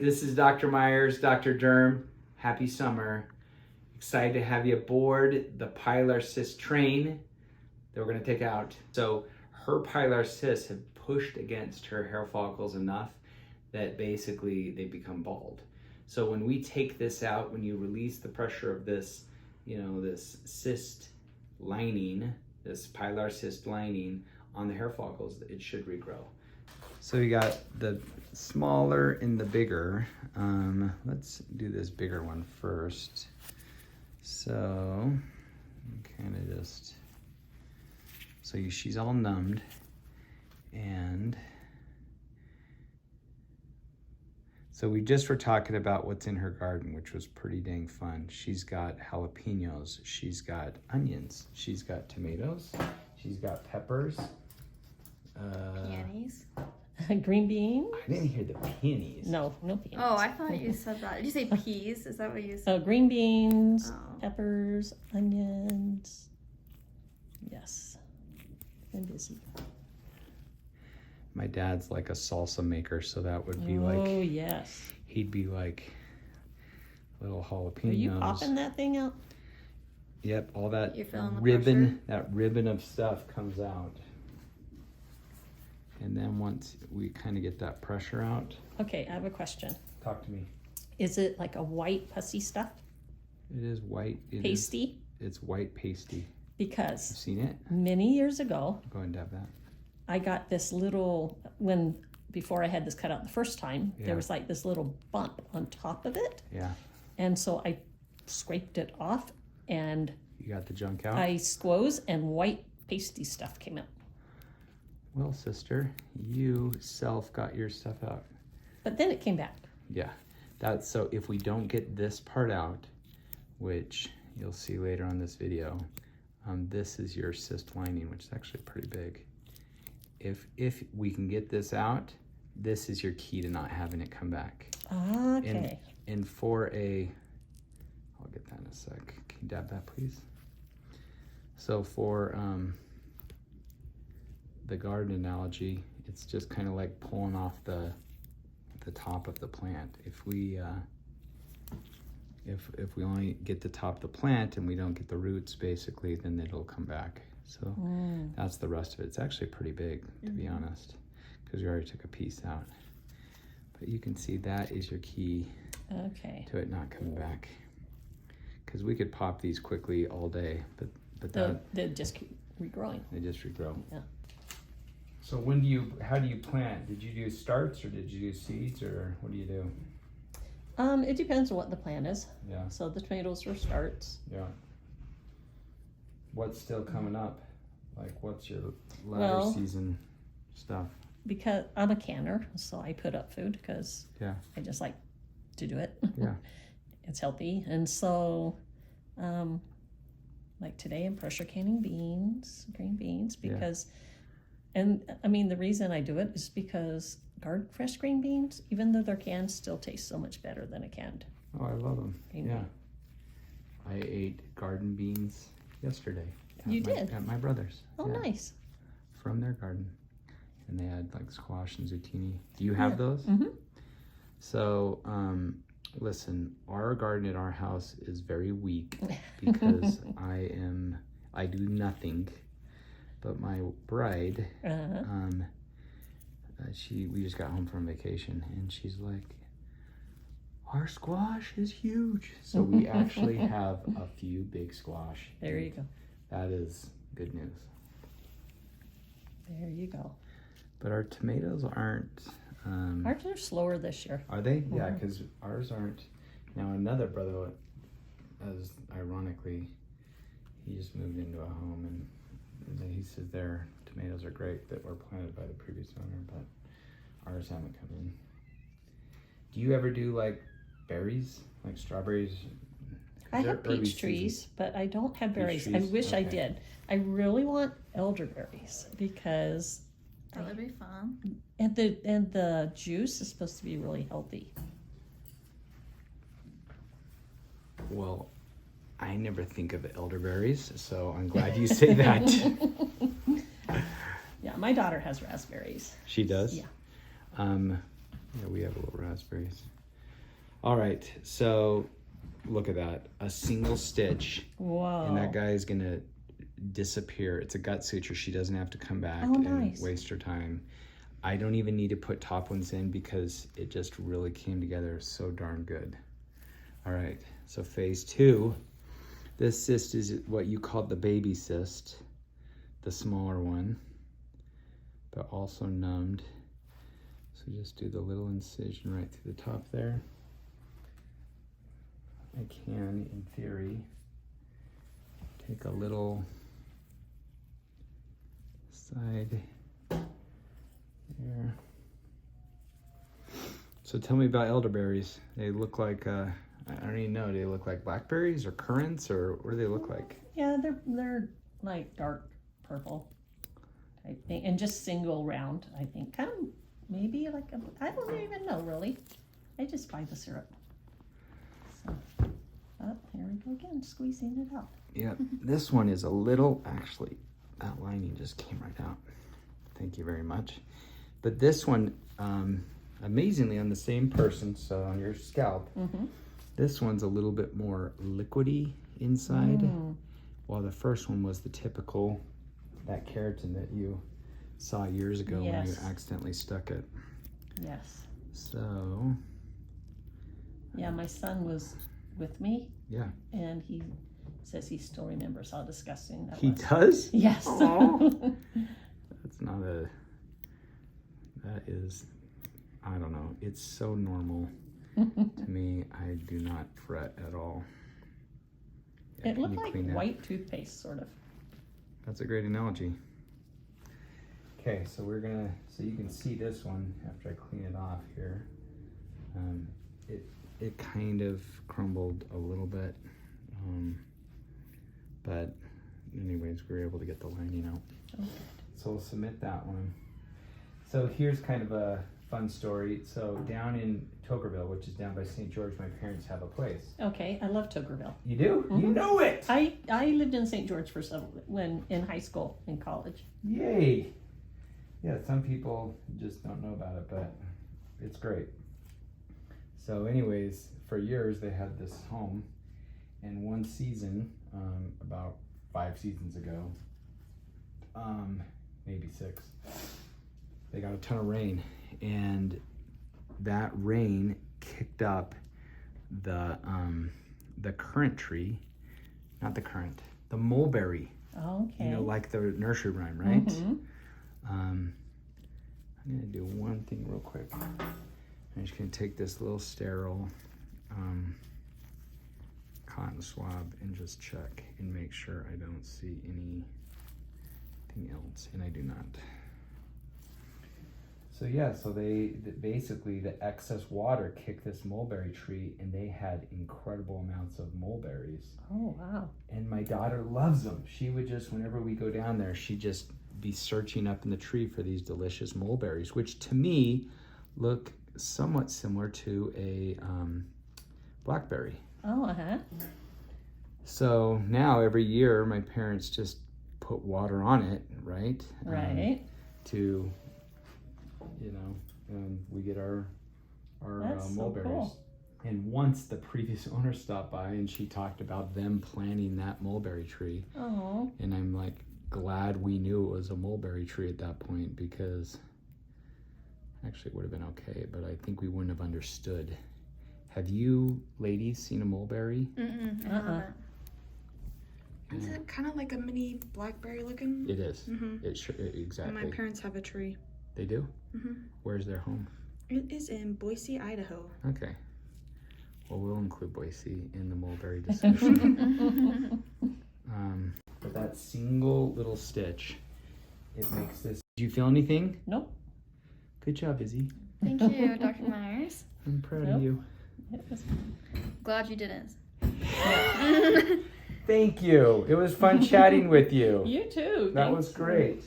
This is Dr. Myers, Dr. Derm. Happy summer. Excited to have you aboard the Pilar Cyst train that we're going to take out. So her Pilar Cysts have pushed against her hair follicles enough that basically they become bald. So when we take this out, when you release the pressure of this, this cyst lining, this Pilar Cyst lining on the hair follicles, it should regrow. So we got the smaller and the bigger. Let's do this bigger one first. So kind of just, she's all numbed, and so we just were talking about what's in her garden, which was pretty dang fun. She's got jalapenos, she's got onions, she's got tomatoes, she's got peppers. Peonies. Green beans. I didn't hear the peonies. No peonies. Oh, I thought you said that. Did you say peas? Is that what you said? So green beans, Oh. peppers, onions. Yes. I'm busy. My dad's like a salsa maker, so that would be Oh, yes. he'd be like little jalapenos. Are you popping that thing out? Yep, all that You're feeling the ribbon, that ribbon of stuff comes out. And then once we kind of get that pressure out. Okay, I have a question. Talk to me. Is it like a white pussy stuff? It is white. Pasty? It's white pasty. Because You've seen it? many years ago, Go ahead and dab that. I got this little, before I had this cut out the first time, Yeah. there was like this little bump on top of it. Yeah. And so I scraped it off and You got the junk out? I squoze and white pasty stuff came out. Well, sister, you got your stuff out. But then it came back. Yeah. So if we don't get this part out, which you'll see later on this video, this is your cyst lining, which is actually pretty big. If we can get this out, this is your key to not having it come back. Okay. And I'll get that in a sec. Can you dab that, please? So for the garden analogy, it's just kind of like pulling off the top of the plant. If we only get the top of the plant and we don't get the roots, basically, then it'll come back. So that's the rest of it. It's actually pretty big, to be honest, because we already took a piece out. But you can see that is your key to it not coming back. Because we could pop these quickly all day, but They just keep regrowing. they just regrow. Yeah. So how do you plant? Did you do starts or did you do seeds, or what do you do? It depends on what the plan is. Yeah. So the tomatoes are starts. Yeah. What's still coming up? Like, what's your latter Well, season stuff? Because I'm a canner, so I put up food because Yeah. I just like to do it. Yeah. It's healthy. And so, like today I'm pressure canning green beans, because, and I mean, the reason I do it is because garden fresh green beans, even though they're canned, still taste so much better than a canned. Oh, I love them. Green Yeah. bean. I ate garden beans yesterday. Did? At my brother's. Oh, Yeah. nice. From their garden. And they had like squash and zucchini. Do you have those? Mm-hmm. So, listen, our garden at our house is very weak because I do nothing. But my bride, we just got home from vacation, and she's like, our squash is huge. So we actually have a few big squash. There you go. That is good news. There you go. But our tomatoes aren't. Ours are slower this year. Are they? Yeah, because ours aren't. Now another brother, as ironically, he just moved into a home, and he says their tomatoes are great that were planted by the previous owner, but ours haven't come in. Do you ever do like berries, like strawberries? I have peach trees, but I don't have berries. I wish I did. I really want elderberries because That would be fun. and the juice is supposed to be really healthy. Well, I never think of elderberries, so I'm glad you say that. Yeah, my daughter has raspberries. She does? Yeah. Yeah, we have little raspberries. All right, so look at that. A single stitch. Wow. And that guy is going to disappear. It's a gut suture. She doesn't have to come back Oh, and nice. waste her time. I don't even need to put top ones in because it just really came together so darn good. All right, so phase 2. This cyst is what you called the baby cyst, the smaller one, but also numbed. So just do the little incision right through the top there. I can, in theory, take a little side there. So tell me about elderberries. They look like, I don't even know, do they look like blackberries or currants, or what do they look like? Yeah, they're like dark purple type thing, and just single round, I think. Kind of maybe like I don't even know really. I just buy the syrup. So, oh, here we go again, squeezing it out. Yeah, this one is a little, actually, that lining just came right out. Thank you very much. But this one, amazingly on the same person, so on your scalp, this one's a little bit more liquidy inside, while the first one was the typical, that keratin that you saw years ago when you accidentally stuck it. Yes. So. Yeah, my son was with me. Yeah. And he says he still remembers how disgusting that was. He does? Yes. That's not a, that is, I don't know. It's so normal to me. I do not fret at all. Yeah, it looked like white toothpaste, sort of. That's a great analogy. Okay, so we're gonna, so you can see this one after I clean it off here. It kind of crumbled a little bit, but anyways, we were able to get the lining out. Okay. So we'll submit that one. So here's kind of a fun story. So down in Tokerville, which is down by St. George, my parents have a place. Okay, I love Tokerville. You do? You know it! I lived in St. George for when in high school and college. Yay! Yeah, some people just don't know about it, but it's great. So anyways, for years they had this home, and one season, about 5 seasons ago, maybe 6, they got a ton of rain, and that rain kicked up the currant tree, not the currant, the mulberry. Okay. You know, like the nursery rhyme, right? I'm gonna do one thing real quick. I'm just gonna take this little sterile cotton swab and just check and make sure I don't see anything else, and I do not. So yeah, so they basically, the excess water kicked this mulberry tree, and they had incredible amounts of mulberries. Oh, wow. And my daughter loves them. She would just, whenever we go down there, she'd just be searching up in the tree for these delicious mulberries, which to me look somewhat similar to a blackberry. Oh, So now every year my parents just put water on it, right? Right. To, you know, and we get our mulberries. So cool. And once the previous owner stopped by and she talked about them planting that mulberry tree. Oh. And I'm like glad we knew it was a mulberry tree at that point, because actually it would have been okay, but I think we wouldn't have understood. Have you ladies seen a mulberry? Is it kind of like a mini blackberry looking? It is. Exactly. And my parents have a tree. They do? Where's their home? It is in Boise, Idaho. Okay. Well, we'll include Boise in the mulberry discussion. But that single little stitch, it makes this. Did you feel anything? Nope. Good job, Izzy. Thank you, Dr. Myers. I'm proud of you. Glad you didn't. Thank you. It was fun chatting with you. You too. That was great.